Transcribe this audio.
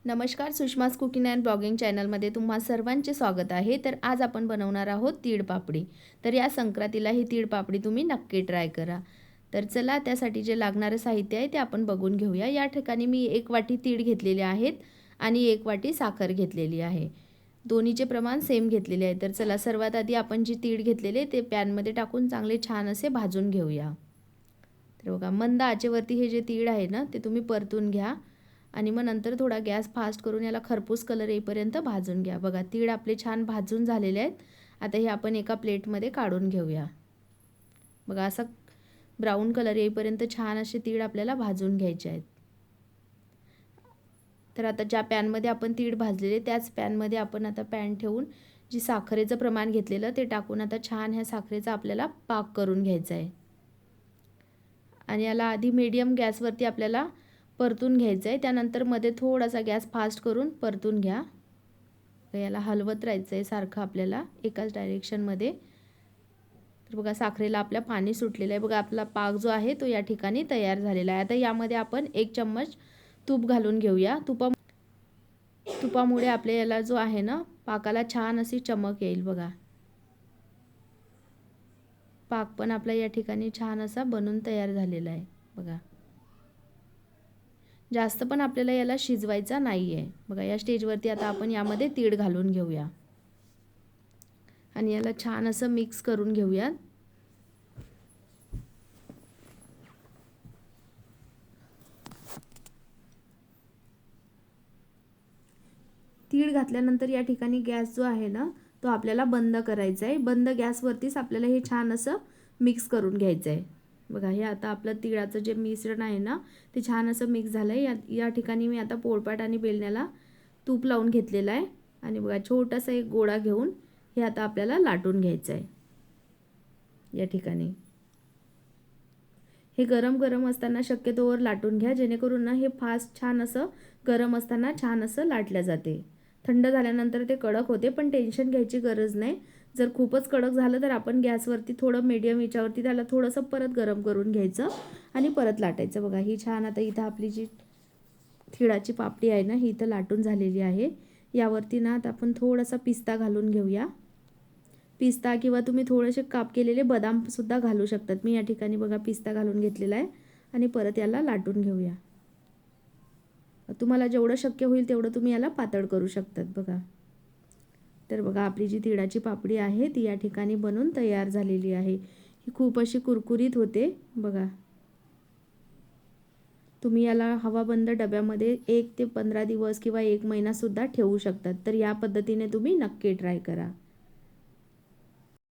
नमस्कार, सुषमास cooking and blogging चॅनलमध्ये तुम्हा सर्वांचे स्वागत आहे. तर आज आपण बनवणार आहोत तीळ पापडी. तर या संक्रांतीला ही तीळ पापडी तुम्ही नक्की ट्राय करा. तर चला, त्यासाठी जे लागणारं साहित्य आहे ते आपण बघून घेऊया. या ठिकाणी मी 1 वाटी तीळ घेतलेले आहेत आणि 1 वाटी साखर घेतलेली आहे. दोन्हीचे प्रमाण सेम घेतलेले आहे. तर चला, सर्वात आधी आपण जी तीळ घेतलेले ते पॅनमध्ये टाकून चांगले छान असे भाजून घेऊया. तर बघा, मंद आचेवरती हे जे तीळ आहे ना ते तुम्ही परतून घ्या आणि मग नंतर थोडा गॅस फास्ट करून याला खरपूस कलर येईपर्यंत भाजून घ्या. बघा, तीळ आपले छान भाजून झालेले आहेत. आता हे आपण एका प्लेटमध्ये काढून घेऊया. बघा, असा ब्राऊन कलर येईपर्यंत छान असे तीळ आपल्याला भाजून घ्यायचे आहेत. तर आता ज्या पॅनमध्ये आपण तीळ भाजलेले त्याच पॅनमध्ये आपण आता पॅन ठेवून जी साखरेचं प्रमाण घेतलेलं ते टाकून आता छान ह्या साखरेचा आपल्याला पाक करून घ्यायचा आहे. आणि याला आधी मीडियम गॅसवरती आपल्याला परतून घ्यायचं आहे. त्यानंतर मध्ये थोडासा गॅस फास्ट करून परतून घ्या. याला हलवत राहायचं आहे सारखं आपल्याला एकाच डायरेक्शनमध्ये. तर बघा, साखरेला आपल्या पाणी सुटलेलं आहे. बघा, आपला पाक जो आहे तो या ठिकाणी तयार झालेला आहे. आता यामध्ये आपण 1 चम्मच तूप घालून घेऊया. तुपामुळे आपल्या याला जो आहे ना पाकाला छान अशी चमक येईल. बघा, पाक पण आपला या ठिकाणी छान असा बनून तयार झालेला आहे. बघा, जास्त पण आपल्याला याला शिजवायचा नाही आहे. बघा, या स्टेजवरती आता आपण यामध्ये तीळ घालून घेऊया आणि याला छान असं मिक्स करून घेऊया. तीळ घातल्यानंतर या ठिकाणी गॅस जो आहे ना तो आपल्याला बंद करायचा आहे. बंद गॅसवरतीच आपल्याला हे छान असं मिक्स करून घ्यायचं आहे. बघा, हे आता आपलं तिळाचं जे मिश्रण आहे ना ते छान असं मिक्स झालं आहे. या ठिकाणी मी आता पोळपाट आणि बेलण्याला तूप लावून घेतलेलं आहे आणि बघा, छोटासा एक गोळा घेऊन हे आता आपल्याला लाटून घ्यायचं आहे. या ठिकाणी हे गरम असताना शक्यतोवर लाटून घ्या, जेणेकरून ना हे फास्ट छान असं गरम असताना छान असं लाटल्या जाते. थंड झाल्यानंतर ते कडक होते, पण टेन्शन घ्यायची गरज नाही. जर खूपच कडक झालं तर आपण गॅसवरती थोडं मीडियम याच्यावरती त्याला थोडंसं परत गरम करून घ्यायचं आणि परत लाटायचं. बघा, ही छान आता इथं आपली जी तिळाची पापडी आहे ना ही इथं लाटून झालेली आहे. यावरती ना आता आपण थोडासा पिस्ता घालून घेऊया. पिस्ता किंवा तुम्ही थोडेसे काप केलेले बदामसुद्धा घालू शकतात. मी या ठिकाणी बघा पिस्ता घालून घेतलेला आहे आणि परत याला लाटून घेऊया. तुम्हाला जेवढं शक्य होईल तेवढं तुम्ही याला पातळ करू शकतात. बघा, तर बघा, आपली जी तिळाची पापडी आहे ती या ठिकाणी बनून तयार झालेली आहे. ही खूप अशी कुरकुरीत होते. बघा, तुम्ही याला हवाबंद डब्यामध्ये 1 ते 15 दिवस किंवा 1 महिनासुद्धा ठेवू शकतात. तर या पद्धतीने तुम्ही नक्की ट्राय करा.